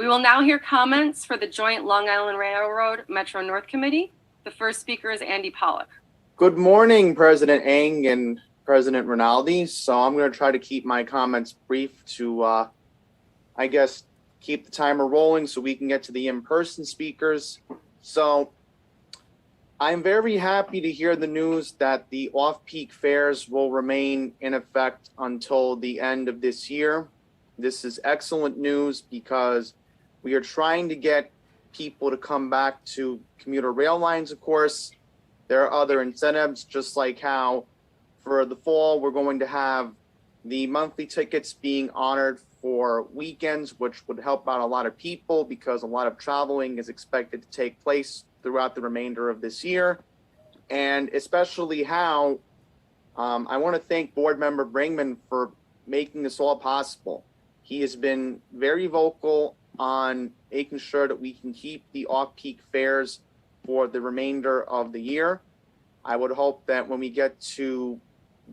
We will now hear comments for the joint Long Island Railroad Metro North Committee. The first speaker is Andy Pollock. Good morning, President Eng and President Rinaldi. So I'm going to try to keep my comments brief to, I guess, keep the timer rolling so we can get to the in-person speakers. So I'm very happy to hear the news that the off-peak fares will remain in effect until the end of this year. This is excellent news because we are trying to get people to come back to commuter rail lines, of course. There are other incentives, just like how for the fall, we're going to have the monthly tickets being honored for weekends, which would help out a lot of people because a lot of traveling is expected to take place throughout the remainder of this year. And especially how I want to thank Board Member Bringman for making this all possible. He has been very vocal on making sure that we can keep the off-peak fares for the remainder of the year. I would hope that when we get to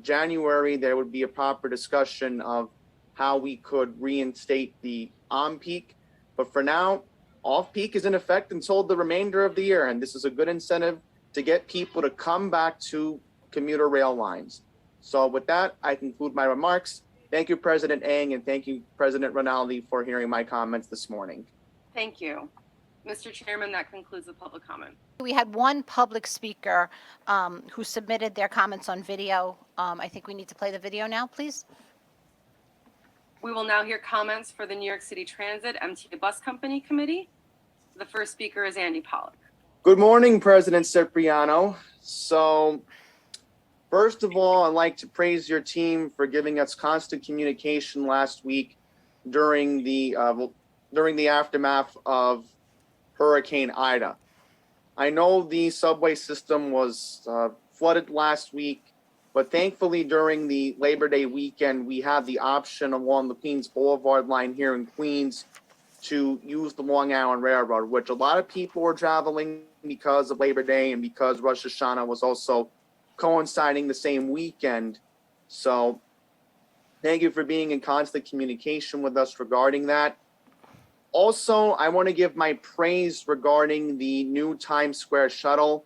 January, there would be a proper discussion of how we could reinstate the on-peak. But for now, off-peak is in effect until the remainder of the year, and this is a good incentive to get people to come back to commuter rail lines. So with that, I conclude my remarks. Thank you, President Eng, and thank you, President Rinaldi, for hearing my comments this morning. Thank you. Mr. Chairman, that concludes the public comment. We had one public speaker who submitted their comments on video. I think we need to play the video now, please. We will now hear comments for the New York City Transit MTA Bus Company Committee. The first speaker is Andy Pollock. Good morning, President Cipriano. So, first of all, I'd like to praise your team for giving us constant communication last week during the aftermath of Hurricane Ida. I know the subway system was flooded last week, but thankfully during the Labor Day weekend, we had the option along the Queens Boulevard line here in Queens to use the Long Island Railroad, which a lot of people were traveling because of Labor Day and because Rosh Hashanah was also coinciding the same weekend. So thank you for being in constant communication with us regarding that. Also, I want to give my praise regarding the new Times Square shuttle.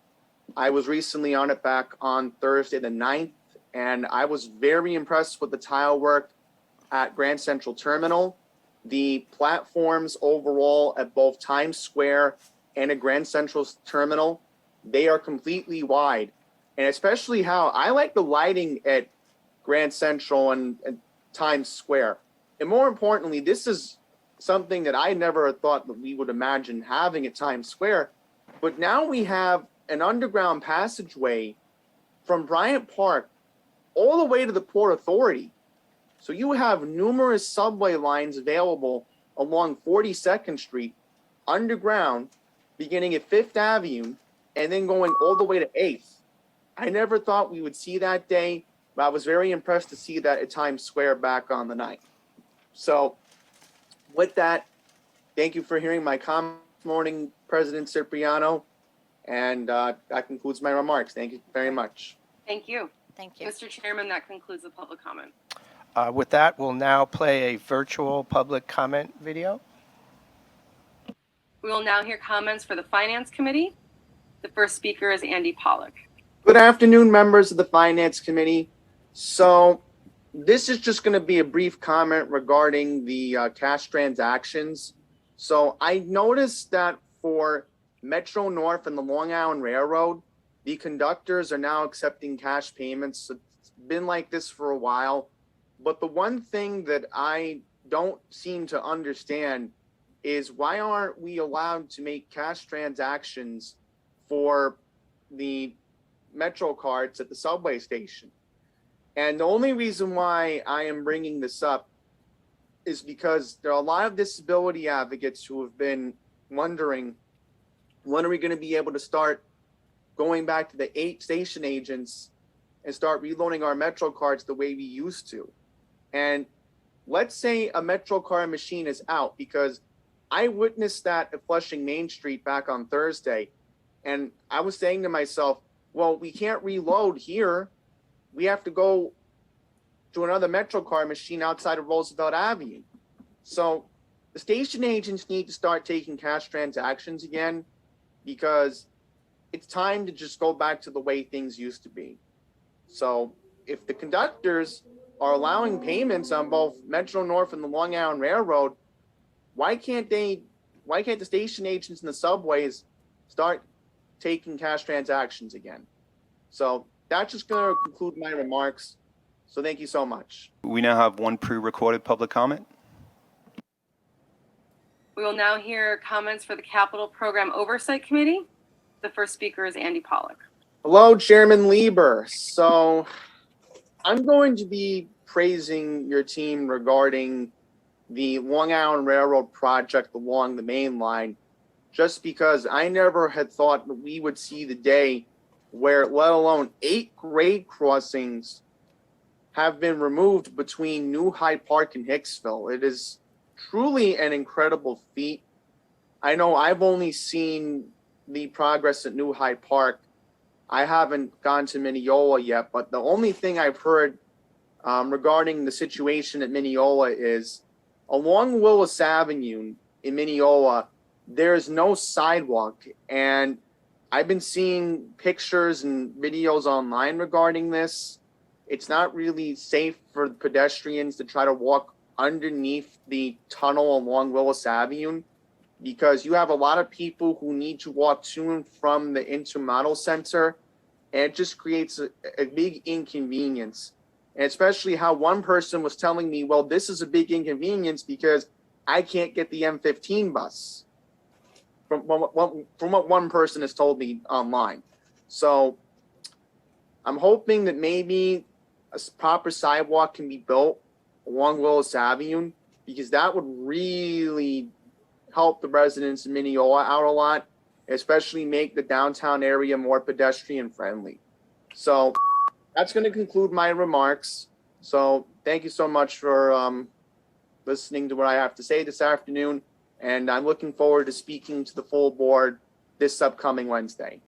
I was recently on it back on Thursday the 9th, and I was very impressed with the tile work at Grand Central Terminal. The platforms overall at both Times Square and at Grand Central Terminal, they are completely wide. And especially how I like the lighting at Grand Central and Times Square. And more importantly, this is something that I never thought that we would imagine having at Times Square. But now we have an underground passageway from Bryant Park all the way to the Port Authority. So you have numerous subway lines available along 42nd Street, underground, beginning at 5th Avenue, and then going all the way to 8th. I never thought we would see that day, but I was very impressed to see that at Times Square back on the 9th. So with that, thank you for hearing my comments this morning, President Cipriano, and that concludes my remarks. Thank you very much. Thank you. Thank you. Mr. Chairman, that concludes the public comment. With that, we'll now play a virtual public comment video. We will now hear comments for the Finance Committee. The first speaker is Andy Pollock. Good afternoon, members of the Finance Committee. So this is just going to be a brief comment regarding the cash transactions. So I noticed that for Metro North and the Long Island Railroad, the conductors are now accepting cash payments. It's been like this for a while. But the one thing that I don't seem to understand is why aren't we allowed to make cash transactions for the Metro cards at the subway station? And the only reason why I am bringing this up is because there are a lot of disability advocates who have been wondering, when are we going to be able to start going back to the 8 station agents and start reloading our Metro cards the way we used to? And let's say a Metro card machine is out, because I witnessed that at Flushing Main Street back on Thursday. And I was saying to myself, well, we can't reload here. We have to go to another Metro card machine outside of Roosevelt Avenue. So the station agents need to start taking cash transactions again, because it's time to just go back to the way things used to be. So if the conductors are allowing payments on both Metro North and the Long Island Railroad, why can't the station agents and the subways start taking cash transactions again? So that's just going to conclude my remarks. So thank you so much. We now have one pre-recorded public comment. We will now hear comments for the Capital Program Oversight Committee. The first speaker is Andy Pollack. Hello, Chairman Lieber. So I'm going to be praising your team regarding the Long Island Railroad project along the main line, just because I never had thought that we would see the day where, let alone 8 grade crossings have been removed between New Hyde Park and Hicksville. It is truly an incredible feat. I know I've only seen the progress at New Hyde Park. I haven't gone to Mineola yet, but the only thing I've heard regarding the situation at Mineola is along Willis Avenue in Mineola, there is no sidewalk. And I've been seeing pictures and videos online regarding this. It's not really safe for pedestrians to try to walk underneath the tunnel along Willis Avenue, because you have a lot of people who need to walk to and from the intermodal center, and it just creates a big inconvenience. And especially how one person was telling me, well, this is a big inconvenience because I can't get the M15 bus, from what one person has told me online. So I'm hoping that maybe a proper sidewalk can be built along Willis Avenue, because that would really help the residents in Mineola out a lot, especially make the downtown area more pedestrian friendly. So that's going to conclude my remarks. So thank you so much for listening to what I have to say this afternoon. And I'm looking forward to speaking to the full board this upcoming Wednesday.